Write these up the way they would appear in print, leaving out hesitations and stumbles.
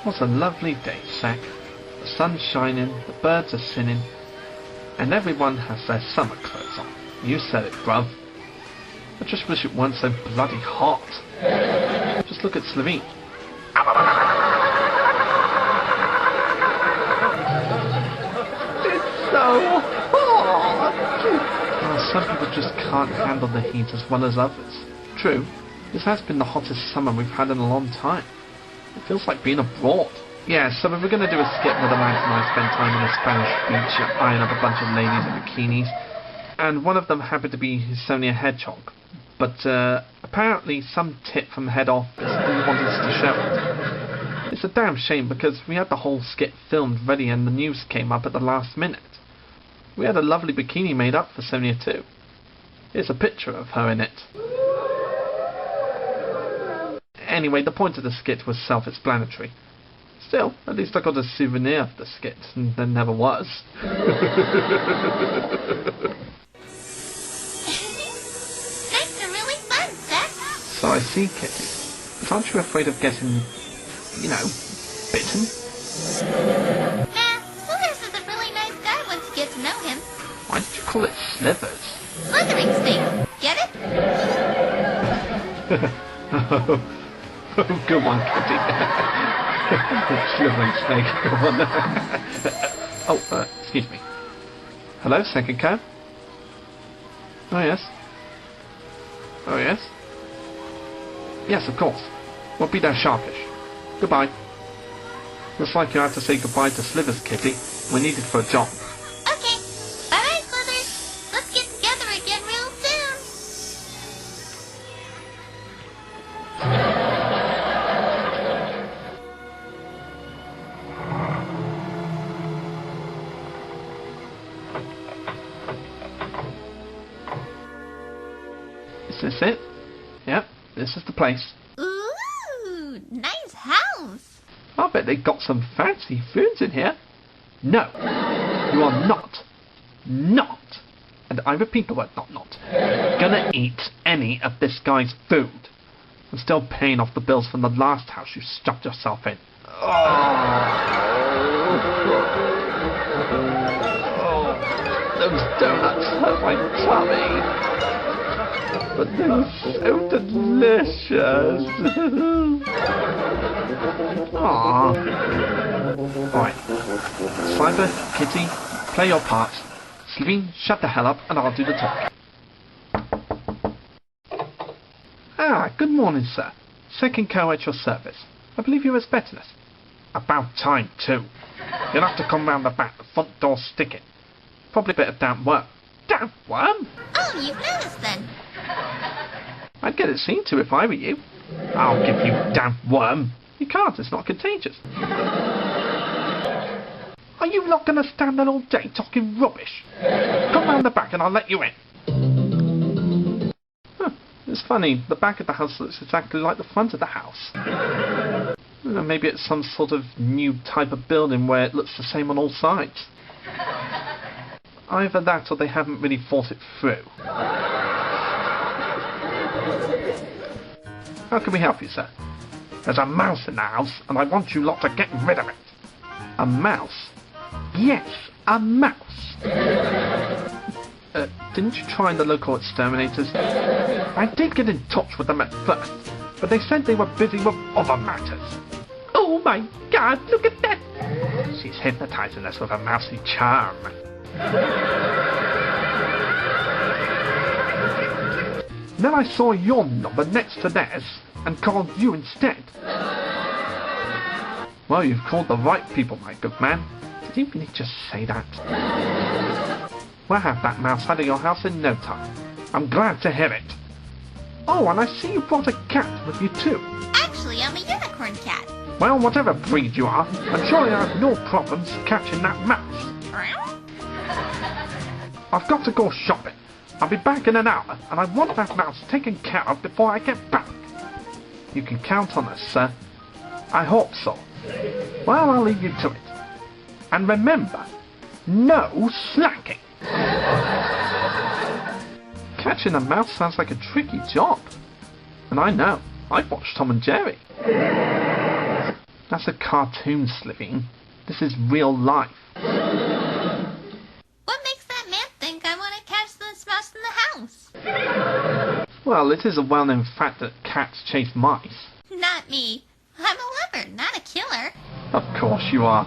What a lovely day, Sack. The sun's shining, the birds are singing, and everyone has their summer clothes on. You said it, bruv. I just wish it weren't so bloody hot. Just look at Slitheen. It's so hot! Oh, some people just can't handle the heat as well as others. True, this has been the hottest summer we've had in a long time. It feels like being abroad. Yeah, so we were going to do a skit where the lads and I spent time on a Spanish beach eyeing up a bunch of ladies in bikinis, and one of them happened to be Sonia Hedgehog. But apparently some tit from head office didn't want us to show it. It's a damn shame because we had the whole skit filmed ready and the news came up at the last minute. We had a lovely bikini made up for Sonia too. Here's a picture of her in it. Anyway, the point of the skit was self-explanatory. Still, at least I got a souvenir of the skit, and there never was. Snakes are really fun, Seth. So I see, Kitty. But aren't you afraid of getting, bitten? Nah, Slithers is a really nice guy once you get to know him. Why did you call it slithers? Slithering snake, get it? Oh, good one, Kitty. Slithering snake, good one. Excuse me. Hello, second cab? Oh, yes. Oh, yes? Yes, of course. We'll be there sharpish. Goodbye. Looks like you have to say goodbye to Slithers, Kitty. We're needed for a job. Okay. Bye-bye, Slithers. Let's get together again real soon. Is this it? Yep, this is the place. Ooh, nice house. I bet they got some fancy foods in here. No, you are not, and I repeat the word not, gonna eat any of this guy's food. I'm still paying off the bills from the last house you stuffed yourself in. Oh, those donuts hurt my tummy. But they were so delicious. Aww. Alright. Slifer, Kitty, play your part. Slitheen, shut the hell up and I'll do the talking. Ah, good morning, sir. Second co at your service. I believe you're expecting us. About time, too. You'll have to come round the back, the front door sticking. Probably a bit of damp worm. Damp worm? Oh, you've noticed then. I'd get it seen to if I were you. I'll give you damp worm. You can't, it's not contagious. Are you not going to stand there all day talking rubbish? Come round the back and I'll let you in. Huh, it's funny, the back of the house looks exactly like the front of the house. Maybe it's some sort of new type of building where it looks the same on all sides. Either that or they haven't really thought it through. How can we help you, sir? There's a mouse in the house, and I want you lot to get rid of it. A mouse? Yes, a mouse. Didn't you try the local exterminators? I did get in touch with them at first, but they said they were busy with other matters. Oh my God, look at that! She's hypnotizing us with a mousy charm. Then I saw your number next to theirs and called you instead. Well, you've called the right people, my good man. Did you really just say that? We'll have that mouse out of your house in no time. I'm glad to hear it. Oh, and I see you brought a cat with you too. Actually, I'm a unicorn cat. Well, whatever breed you are, I'm sure you have no problems catching that mouse. I've got to go shopping. I'll be back in an hour, and I want that mouse taken care of before I get back. You can count on us, sir. I hope so. Well, I'll leave you to it. And remember, no slacking. Catching a mouse sounds like a tricky job. And I know. I've watched Tom and Jerry. That's a cartoon, Slitheen. This is real life. What makes that man think I want to catch this mouse in the house? Well, it is a well-known fact that cats chase mice. Not me. I'm a lover, not a killer. Of course you are.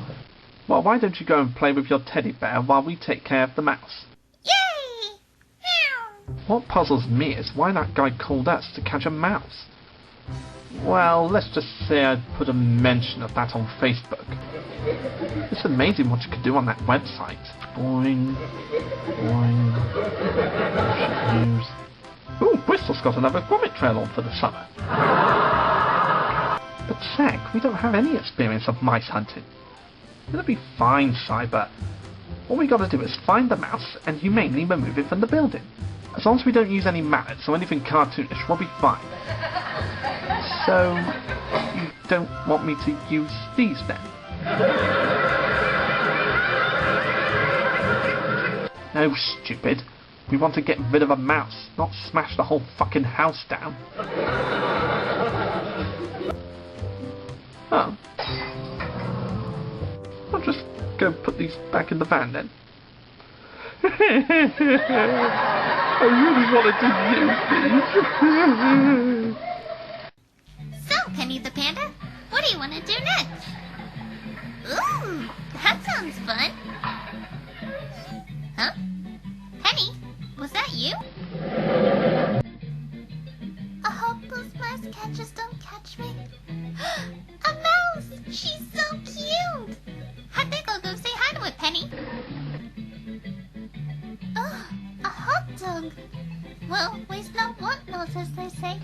Well, why don't you go and play with your teddy bear while we take care of the mouse? Yay! Meow. What puzzles me is why that guy called us to catch a mouse. Well, let's just say I'd put a mention of that on Facebook. It's amazing what you can do on that website. Boing, boing, news. Ooh, Bristol's got another vomit trail on for the summer. But Sec, we don't have any experience of mice hunting. It'll be fine, Cyber. All we gotta do is find the mouse and humanely remove it from the building. As long as we don't use any mallets or anything cartoonish, we'll be fine. So, you don't want me to use these then? No, stupid. We want to get rid of a mouse, not smash the whole fucking house down. Oh. I'll just go put these back in the van then. I really wanted to use these. So, Penny the Panda, what do you want to do next? Ooh, that sounds fun. Huh? Penny, was that you? I hope those mouse catchers don't catch me. A mouse! She's so cute! I think I'll go say hi to it, Penny. Oh, a hot dog. Well, waste not, want not, as they say.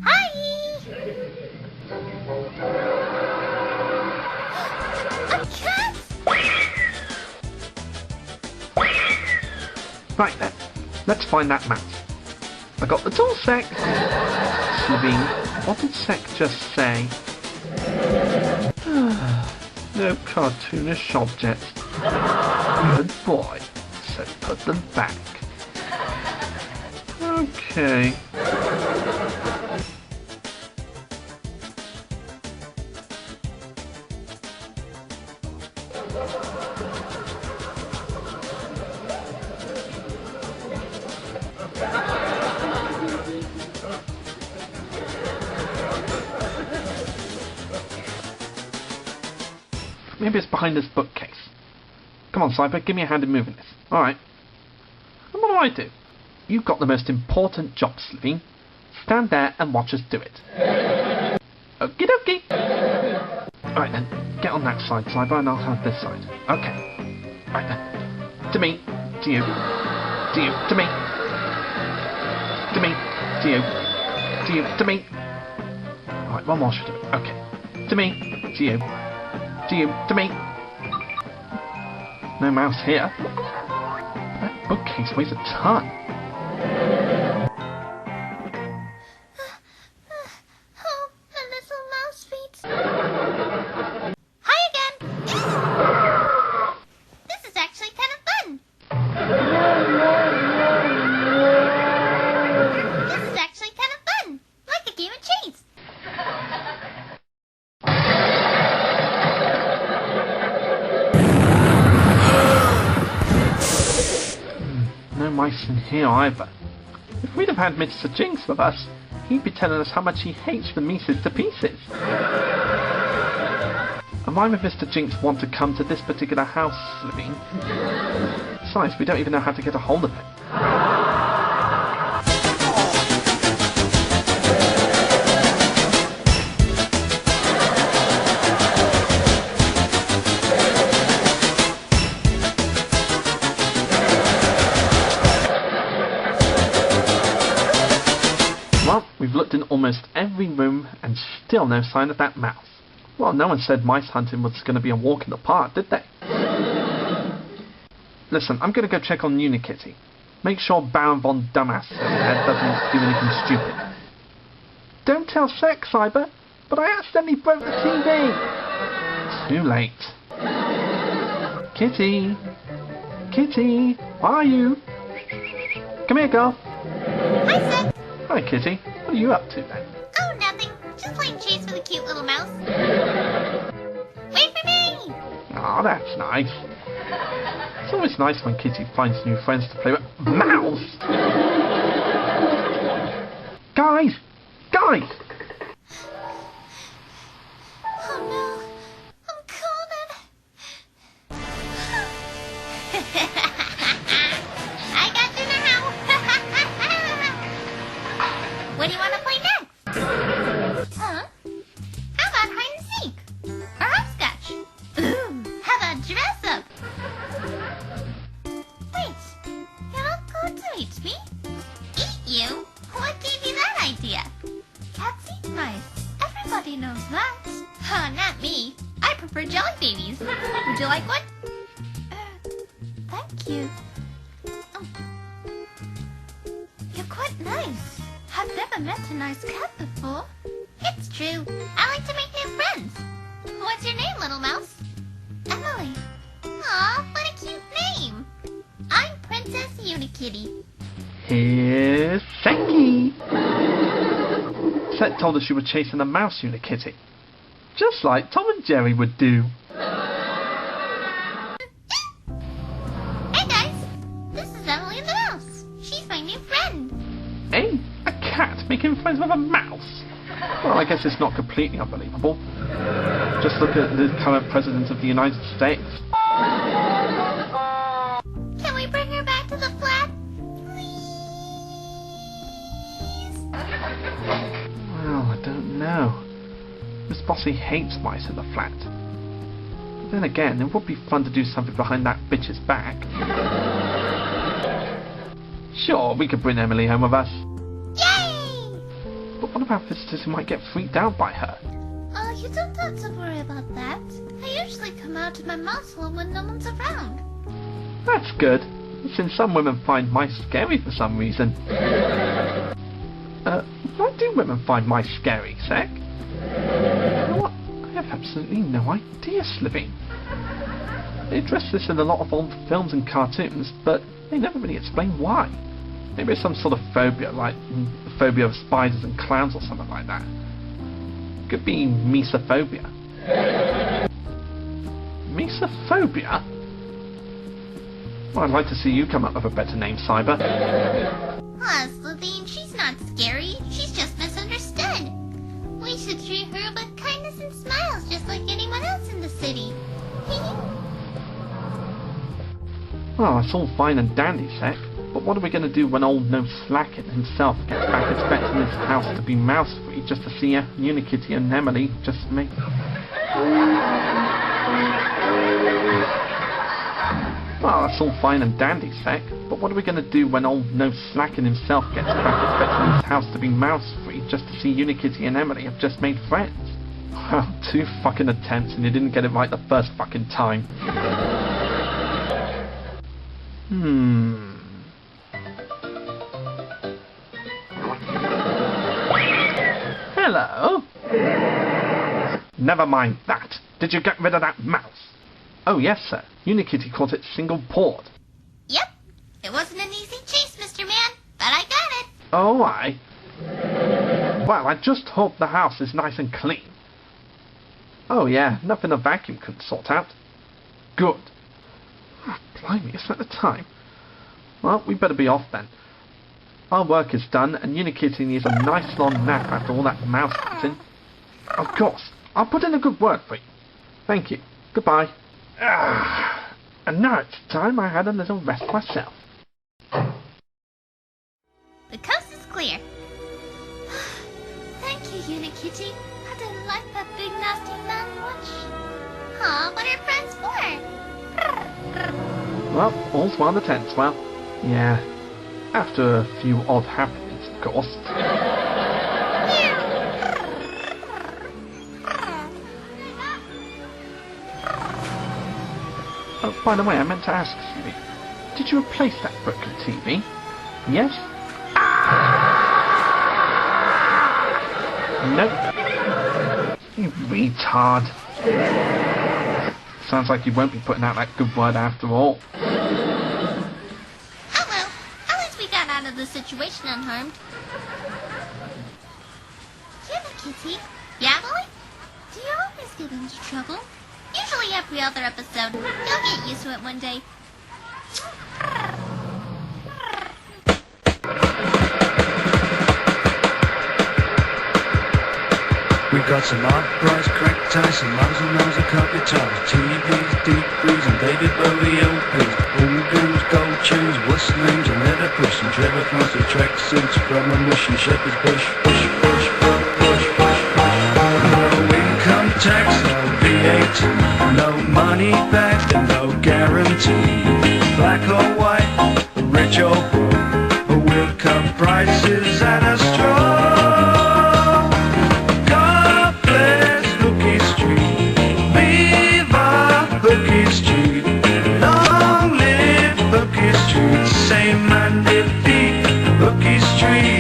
Hi! A cat! Right then, let's find that mouse. I got the tool, Sec. Slitheen, what did Sec just say? No cartoonish objects. Good boy. So put them back. Okay. Maybe it's behind this bookcase. Come on, Cyber, give me a hand in moving this. Alright. And what do I do? You've got the most important job, Slitheen. Stand there and watch us do it. Okie dokie! Alright then, get on that side, Cyber, and I'll have this side. Okay. Right then. To me. To you. To you. To me. To me. To you. To you. To me. Alright, one more should do it. Okay. To me. To you. To you, to me. No mouse here. That bookcase weighs a ton. Oh, the little mouse feet. Hi again. This is actually kind of fun. This is actually kind of fun. Like a game of chase. No mice in here either. If we'd have had Mr. Jinx with us, he'd be telling us how much he hates the Mises to pieces. And why would Mr. Jinx want to come to this particular house, Slitheen? Besides, we don't even know how to get a hold of it. Well, we've looked in almost every room and still no sign of that mouse. Well, no one said mice hunting was going to be a walk in the park, did they? Listen, I'm going to go check on Unikitty. Make sure Baron Von Dumbass Head doesn't do anything stupid. Don't tell Sec, Cyber, but I accidentally broke the TV. Too late. Kitty. Kitty, where are you? Come here, girl. Hi, Seth. Hi, Kitty. What are you up to then? Oh, nothing. Just Wait for me! Oh, that's nice. It's always nice when Kitty finds new friends to play with. Mouse! Guys! Guys! Oh no, I'm cold. I got dinner now. What do you want to play next? Huh? How about hide and seek? Or hopscotch? Ooh, how about dress up? Wait, you're not going to eat me? Eat you? What gave you that idea? Cats eat mice. Everybody knows that. Huh, not me. I prefer jelly babies. Would you like one? Thank you. Oh. You're quite nice. I've never met a nice cat before. It's true. I like to make new friends. What's your name, little mouse? Emily. Aw, what a cute name. I'm Princess Unikitty. Here's Seki. Set told us you were chasing a mouse, Unikitty. Just like Tom and Jerry would do. Hey guys, this is Emily the mouse. She's my new friend. Eh? A cat making friends with a mouse? Well, I guess it's not completely unbelievable. Just look at the current President of the United States. Can we bring her back to the flat? Well, I don't know. Miss Bossy hates mice in the flat. But then again, it would be fun to do something behind that bitch's back. Sure, we could bring Emily home with us. Yay! But what about visitors who might get freaked out by her? Oh, you don't have to worry about that. I usually come out of my mouse hole when no one's around. That's good, since some women find mice scary for some reason. Why do women find mice scary, Sek? You know what? I have absolutely no idea, Slitheen. They address this in a lot of old films and cartoons, but they never really explain why. Maybe it's some sort of phobia, like the phobia of spiders and clowns or something like that. Could be mesophobia. Mesophobia? Well, I'd like to see you come up with a better name, Cyber. Slitheen, she's not scary. She's just misunderstood. We should treat her with kindness and smiles just like anyone else in the city. Well, it's all fine and dandy, Sek. But what are we going to do when old No Slackin himself gets back expecting his house to be mouse-free just to see Unikitty and Emily just make... Well, that's all fine and dandy, Sek. But what are we going to do when old No Slackin himself gets back expecting his house to be mouse-free just to see Unikitty and Emily have just made friends? Well, 2 fucking attempts and you didn't get it right the first fucking time. Hello? Never mind that. Did you get rid of that mouse? Oh yes, sir. Unikitty caught it single-pawed. Yep. It wasn't an easy chase, Mr. Man, but I got it. Oh, aye. Well, I just hope the house is nice and clean. Oh yeah, nothing a vacuum couldn't sort out. Good. Oh, blimey, is that the time? Well, we better be off then. Our work is done, and Unikitty needs a nice long nap after all that mouse eating. Of course, I'll put in a good word for you. Thank you. Goodbye. And now it's time I had a little rest myself. The coast is clear. Thank you, Unikitty. I didn't like that big nasty man much. Aw, what are friends for? Well, all's well that ends well. Yeah. After a few odd happenings, of course. Oh, by the way, I meant to ask, Stevie. Did you replace that broken TV? Yes? Nope. You retard. Sounds like you won't be putting out that good word after all. Oh well, at least we got out of the situation unharmed. Unikitty? Yeah, Emily? Do you always get into trouble? Usually every other episode. You'll get used to it one day. We got some uprights, cracked ties, some mums and mums, a cup guitars, TVs, deep breeze, and David Bowie LPs, organs, gold chains, what's names, and leather push, and Trevor Francis track suits from a mushy shepherd's bush, bush, bush, bush, bush, bush, bush. No income tax, no VAT, no money back, and no guarantee. Black or white, rich or poor, we'll cut prices at a straw. Long live Hooky Street, say man defeat Hooky Street.